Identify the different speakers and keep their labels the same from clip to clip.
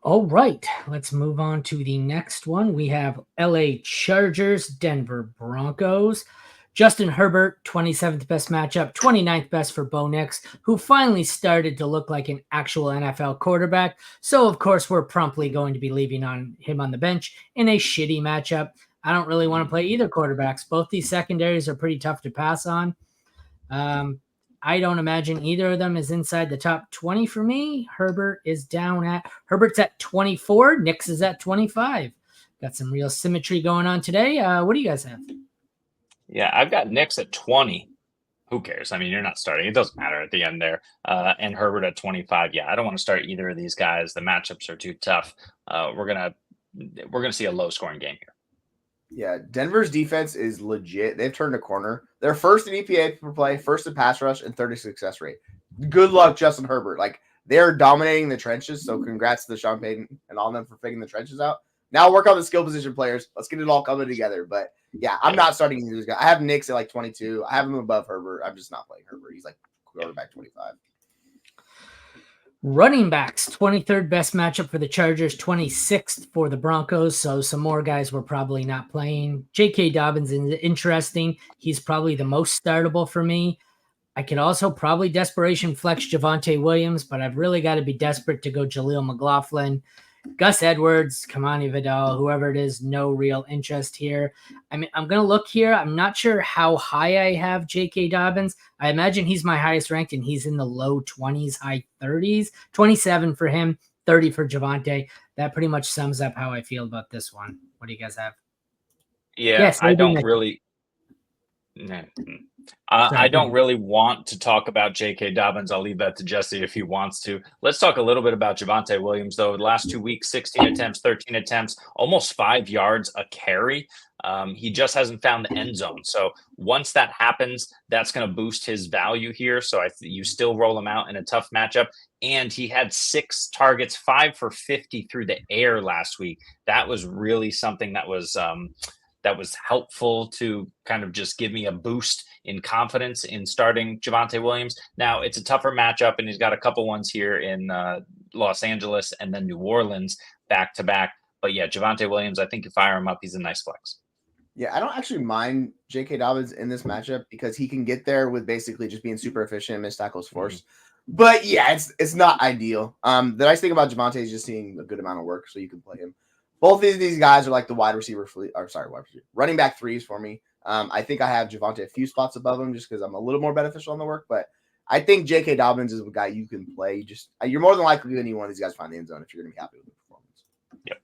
Speaker 1: All right, let's move on to the next one. We have LA Chargers, Denver Broncos. Justin Herbert, 27th best matchup, 29th best for Bo Nix, who finally started to look like an actual NFL quarterback. So, of course, we're promptly going to be leaving on him on the bench in a shitty matchup. I don't really want to play either quarterbacks. Both these secondaries are pretty tough to pass on. I don't imagine either of them is inside the top 20 for me. Herbert's at 24. Nix is at 25. Got some real symmetry going on today. What do you guys have?
Speaker 2: Yeah, I've got Nix at 20. Who cares? I mean, you're not starting. It doesn't matter at the end there. And Herbert at 25. Yeah, I don't want to start either of these guys. The matchups are too tough. We're gonna see a low scoring game here.
Speaker 3: Yeah, Denver's defense is legit. They've turned a corner. They're first in EPA per play, first in pass rush, and third in success rate. Good luck, Justin Herbert. Like, they're dominating the trenches, so congrats to Sean Payton and all of them for figuring the trenches out. Now work on the skill position players. Let's get it all coming together. But, yeah, I'm not starting these guys. I have Nix at, like, 22. I have him above Herbert. I'm just not playing Herbert. He's, like, quarterback 25.
Speaker 1: Running backs, 23rd best matchup for the Chargers, 26th for the Broncos. So some more guys we're probably not playing. J.K. Dobbins is interesting. He's probably the most startable for me. I could also probably desperation flex Javonte Williams, but I've really got to be desperate to go Jaleel McLaughlin. Gus Edwards, Kamani Vidal, whoever it is, no real interest here. I mean, I'm going to look here. I'm not sure how high I have J.K. Dobbins. I imagine he's my highest ranked, and he's in the low 20s, high 30s. 27 for him, 30 for Javonte. That pretty much sums up how I feel about this one. What do you guys have?
Speaker 2: Yeah, yes, I don't really... I don't really want to talk about J.K. Dobbins. I'll leave that to Jesse if he wants to. Let's talk a little bit about Javonte Williams, though. The last 2 weeks, 16 attempts, 13 attempts, almost 5 yards a carry. He just hasn't found the end zone. So once that happens, that's going to boost his value here. So you still roll him out in a tough matchup. And he had 6 targets, 5 for 50 through the air last week. That was really something that was helpful to kind of just give me a boost in confidence in starting Javonte Williams. Now, it's a tougher matchup, and he's got a couple ones here in Los Angeles and then New Orleans back-to-back. But, yeah, Javonte Williams, I think you fire him up, he's a nice flex.
Speaker 3: Yeah, I don't actually mind J.K. Dobbins in this matchup because he can get there with basically just being super efficient and miss tackles forced. Mm-hmm. But, yeah, it's not ideal. The nice thing about Javonte is just seeing a good amount of work, so you can play him. Both of these guys are like the running back threes for me. I think I have Javonte a few spots above him just because I'm a little more beneficial on the work. But I think J.K. Dobbins is a guy you can play. You're more than likely any one of these guys find the end zone if you're going to be happy with the performance.
Speaker 2: Yep.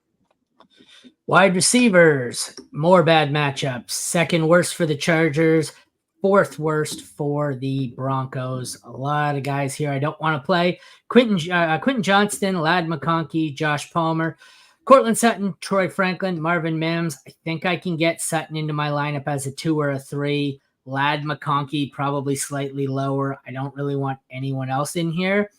Speaker 1: Wide receivers, more bad matchups. Second worst for the Chargers. Fourth worst for the Broncos. A lot of guys here I don't want to play. Quentin Johnston, Ladd McConkey, Josh Palmer, Cortland Sutton, Troy Franklin, Marvin Mims. I think I can get Sutton into my lineup as a 2 or a 3. Ladd McConkey probably slightly lower. I don't really want anyone else in here.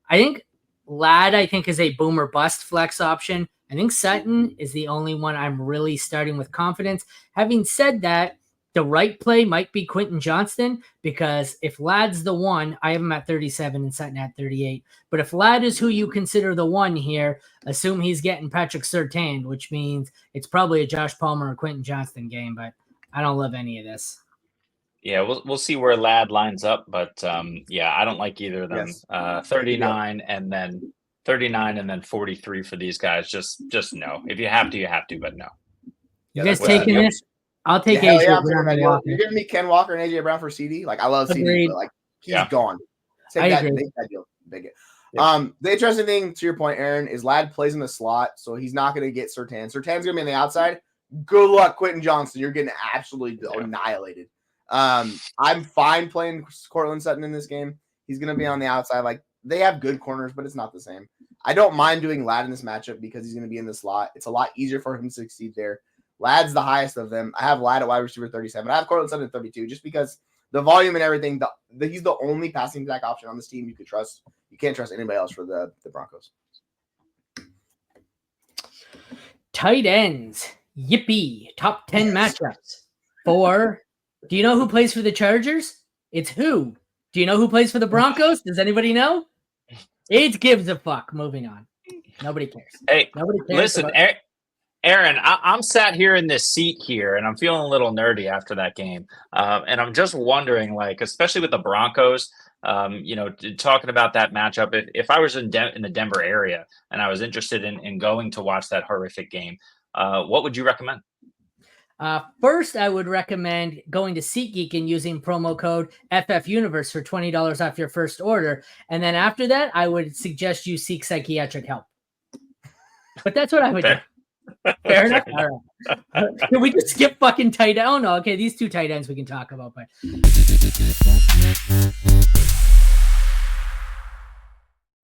Speaker 1: I think Ladd, is a boomer bust flex option. I think Sutton is the only one I'm really starting with confidence. Having said that, the right play might be Quentin Johnston because if Ladd's the one, I have him at 37 and Sutton at 38. But if Ladd is who you consider the one here, assume he's getting Patrick Surtain, which means it's probably a Josh Palmer or Quentin Johnston game, but I don't love any of this.
Speaker 2: Yeah, we'll see where Ladd lines up, but I don't like either of them. Yes. 39 and then 39 and then 43 for these guys. Just no. If you have to, you have to, but no.
Speaker 1: You guys taking this? I'll take AJ Brown.
Speaker 3: You're giving me Ken Walker and AJ Brown for CD. Like I love CD, but like he's gone. Take that deal. Big it. Yeah. The interesting thing to your point, Aaron, is Ladd plays in the slot, so he's not going to get Surtain. Surtain's going to be on the outside. Good luck, Quentin Johnston. You're getting absolutely annihilated. I'm fine playing Cortland Sutton in this game. He's going to be on the outside. Like they have good corners, but it's not the same. I don't mind doing Ladd in this matchup because he's going to be in the slot. It's a lot easier for him to succeed there. Ladd's the highest of them. I have Ladd at wide receiver 37. I have Cortland Sutton at 32 just because the volume and everything. He's the only passing back option on this team you could trust. You can't trust anybody else for the Broncos.
Speaker 1: Tight ends. Yippee. Top 10 matchups. Do you know who plays for the Chargers? It's who? Do you know who plays for the Broncos? Does anybody know? It gives a fuck. Moving on. Nobody cares.
Speaker 2: Hey,
Speaker 1: nobody cares.
Speaker 2: Listen, Aaron, I'm sat here in this seat here, and I'm feeling a little nerdy after that game. And I'm just wondering, like, especially with the Broncos, talking about that matchup, if I was in the Denver area and I was interested in going to watch that horrific game, what would you recommend?
Speaker 1: First, I would recommend going to SeatGeek and using promo code FFUniverse for $20 off your first order. And then after that, I would suggest you seek psychiatric help. But that's what I would do. Fair enough. All right. Can we just skip fucking tight end? Oh no, okay, these two tight ends we can talk about, but